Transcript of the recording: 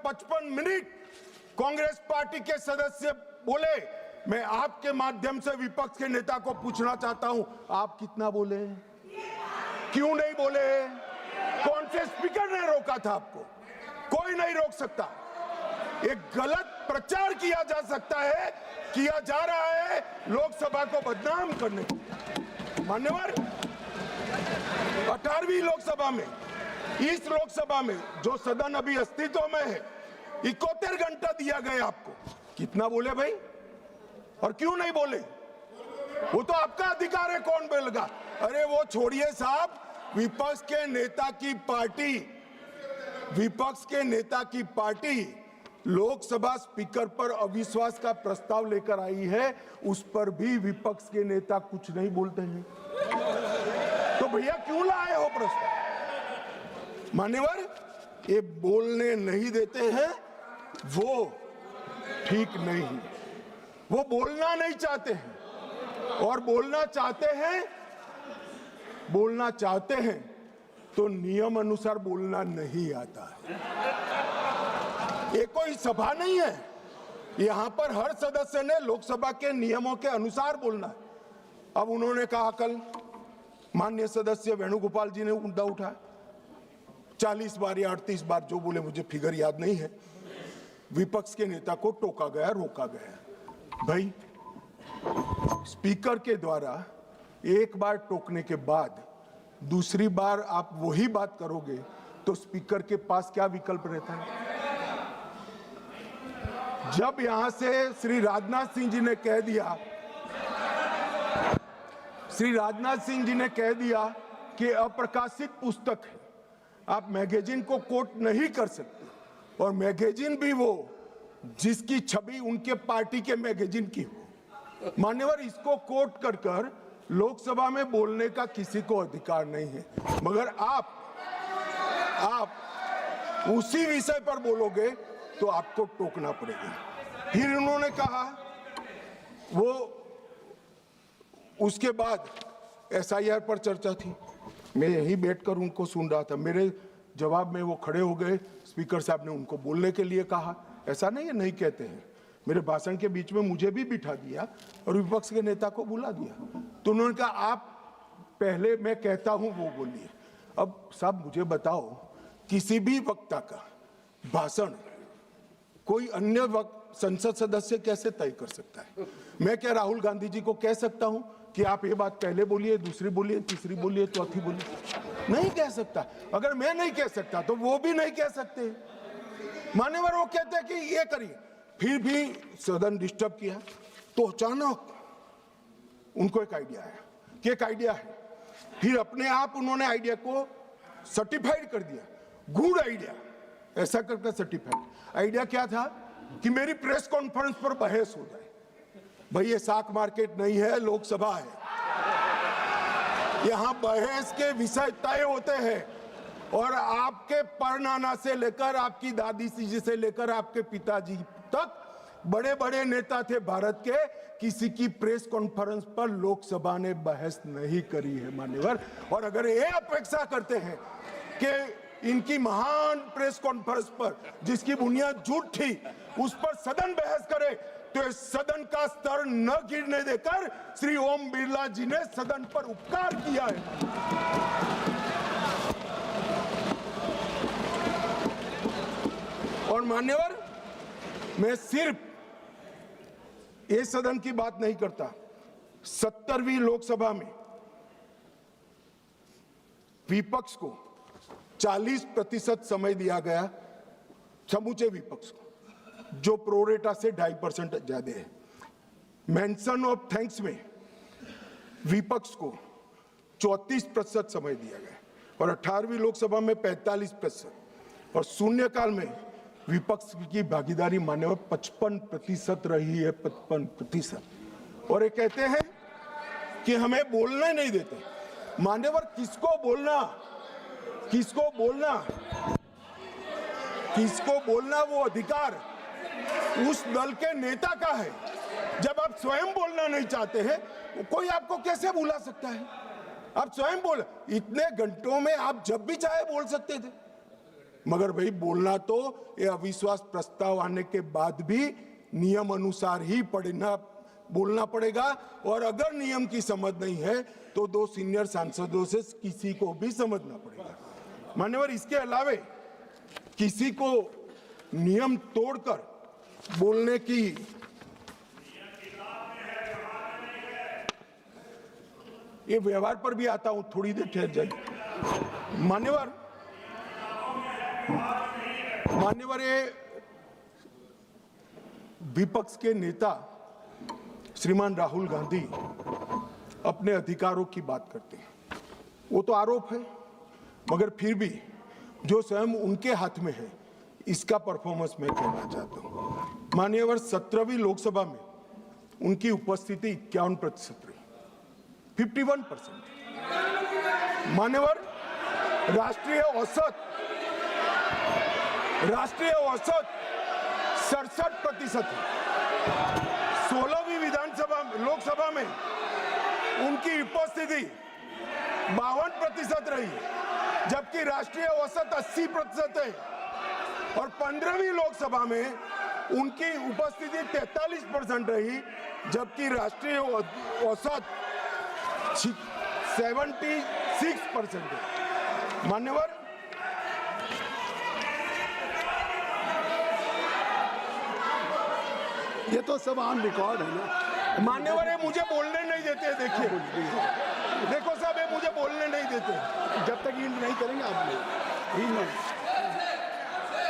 55 minute Congress party के सदस्य बोले। मैं आपके माध्यम से विपक्ष के नेता को पूछना चाहता हूं, आप कितना बोले? क्यों नहीं बोले? कौन से स्पीकर ने रोका था आपको? कोई नहीं रोक सकता। एक गलत प्रचार किया जा सकता है, किया जा रहा है लोकसभा को बदनाम करने को। मान्यवर, 18वीं लोकसभा में, इस लोकसभा में जो सदन अभी अस्तित्व में है, 71 घंटा दिया गया आपको। कितना बोले भाई? और क्यों नहीं बोले? वो तो आपका अधिकार है, कौन बोलेगा? अरे वो छोड़िए साहब, विपक्ष के नेता की पार्टी लोकसभा स्पीकर पर अविश्वास का प्रस्ताव लेकर आई है, उस पर भी विपक्ष के नेता कुछ नहीं बोलते हैं। तो भैया क्यों लाए हो प्रस्ताव? मान्यवर, ये बोलने नहीं देते हैं, वो ठीक नहीं। वो बोलना नहीं चाहते हैं, और बोलना चाहते हैं तो नियम अनुसार बोलना नहीं आता है। ये कोई सभा नहीं है, यहां पर हर सदस्य ने लोकसभा के नियमों के अनुसार बोलना है। अब उन्होंने कहा, कल माननीय सदस्य वेणुगोपाल जी ने मुद्दा उठाया, 40 बार या 38 बार जो बोले, मुझे फिगर याद नहीं है, विपक्ष के नेता को टोका गया, रोका गया। भाई, स्पीकर के द्वारा एक बार टोकने के बाद दूसरी बार आप वही बात करोगे तो स्पीकर के पास क्या विकल्प रहता है? जब यहां से श्री राजनाथ सिंह जी ने कह दिया कि अप्रकाशित पुस्तक है, आप मैगजीन को कोट नहीं कर सकते, और मैगजीन भी वो जिसकी छवि उनके पार्टी के मैगजीन की हो। मान्यवर, इसको कोट कर लोकसभा में बोलने का किसी को अधिकार नहीं है, मगर आप उसी विषय पर बोलोगे तो आपको टोकना पड़ेगा। फिर उन्होंने कहा, वो उसके बाद SIR पर चर्चा थी, मैं यहीं बैठकर उनको सुन रहा था। मेरे जवाब में वो खड़े हो गए, स्पीकर साहब ने उनको बोलने के लिए कहा। ऐसा नहीं है, नहीं कहते हैं। मेरे भाषण के बीच में मुझे भी बिठा दिया और विपक्ष के नेता को बुला दिया। तो उन्होंने कहा, आप पहले मैं कहता हूं वो बोलिए। अब साहब मुझे बताओ, किसी भी वक्ता का भाषण कोई अन्य संसद सदस्य कैसे तय कर सकता है? मैं क्या राहुल गांधी जी को कह सकता हूं कि आप ये बात पहले बोलिए, दूसरी बोलिए, तीसरी बोलिए, चौथी बोलिए? नहीं कह सकता। अगर मैं नहीं कह सकता तो वो भी नहीं कह सकते। मान्यवर, वो कहते हैं कि ये करिए। फिर भी सदन डिस्टर्ब किया तो अचानक उनको एक आइडिया आया कि एक आइडिया है। फिर अपने आप उन्होंने आइडिया को सर्टिफाइड कर दिया, गुड आइडिया, ऐसा करके सर्टिफाइड। आइडिया क्या था कि मेरी प्रेस कॉन्फ्रेंस पर बहस हो जाए। भाई, ये साख मार्केट नहीं है, लोकसभा है। यहां बहस के विषय तय होते हैं, और आपके परनाना से लेकर आपकी दादी जी से लेकर आपके पिताजी तक बड़े बड़े नेता थे भारत के, किसी की प्रेस कॉन्फ्रेंस पर लोकसभा ने बहस नहीं करी है मान्यवर। और अगर ये अपेक्षा करते हैं कि इनकी महान प्रेस कॉन्फ्रेंस पर जिसकी बुनियाद झूठ थी, उस पर सदन बहस करे, तो इस सदन का स्तर न गिरने देकर श्री ओम बिरला जी ने सदन पर उपकार किया है। और मान्यवर, मैं सिर्फ इस सदन की बात नहीं करता, 70वीं लोकसभा में विपक्ष को 40% समय दिया गया, समूचे विपक्ष को, जो प्रोरेटा से 2.5% ज्यादा है। मेंशन ऑफ थैंक्स में विपक्ष को 34% समय दिया गया, और 18वीं लोकसभा में 45%, और शून्यकाल में विपक्ष की भागीदारी मान्यवर 55% रही है, 55%। और ये कहते हैं कि हमें बोलने नहीं देते। मान्यवर, किसको बोलना, किसको बोलना वो अधिकार उस दल के नेता का है। जब आप स्वयं बोलना नहीं चाहते हैं, कोई आपको कैसे बुला सकता है? आप स्वयं बोल, इतने घंटों में आप जब भी चाहे बोल सकते थे। मगर भाई बोलना तो ये अविश्वास प्रस्ताव आने के बाद भी नियम अनुसार ही बोलना पड़ेगा, और अगर नियम की समझ नहीं है तो 2 सीनियर सांसदों से किसी को भी समझना पड़ेगा। मान्यवर, इसके अलावे किसी को नियम तोड़कर बोलने की ये व्यवहार पर भी आता हूं, थोड़ी देर ठहर जाइए। मान्यवर, ये विपक्ष के नेता श्रीमान राहुल गांधी अपने अधिकारों की बात करते हैं, वो तो आरोप है, मगर फिर भी जो स्वयं उनके हाथ में है इसका परफॉर्मेंस मैं कहना चाहता हूं। मान्यवर, 17वीं लोकसभा में उनकी उपस्थिति 51% रही, 51%। मान्यवर, राष्ट्रीय औसत 67% है। 16वीं लोकसभा में उनकी उपस्थिति 52% रही, जबकि राष्ट्रीय औसत 80% है, और 15वीं लोकसभा में उनकी उपस्थिति 43% रही, जबकि राष्ट्रीय औसत 76% है। मान्यवर, ये तो सब ऑन रिकॉर्ड है ना। मान्यवर, ये मुझे बोलने नहीं देते। देखो साहब, ये मुझे बोलने नहीं देते। जब तक ईल्ड नहीं करेंगे आप लोग।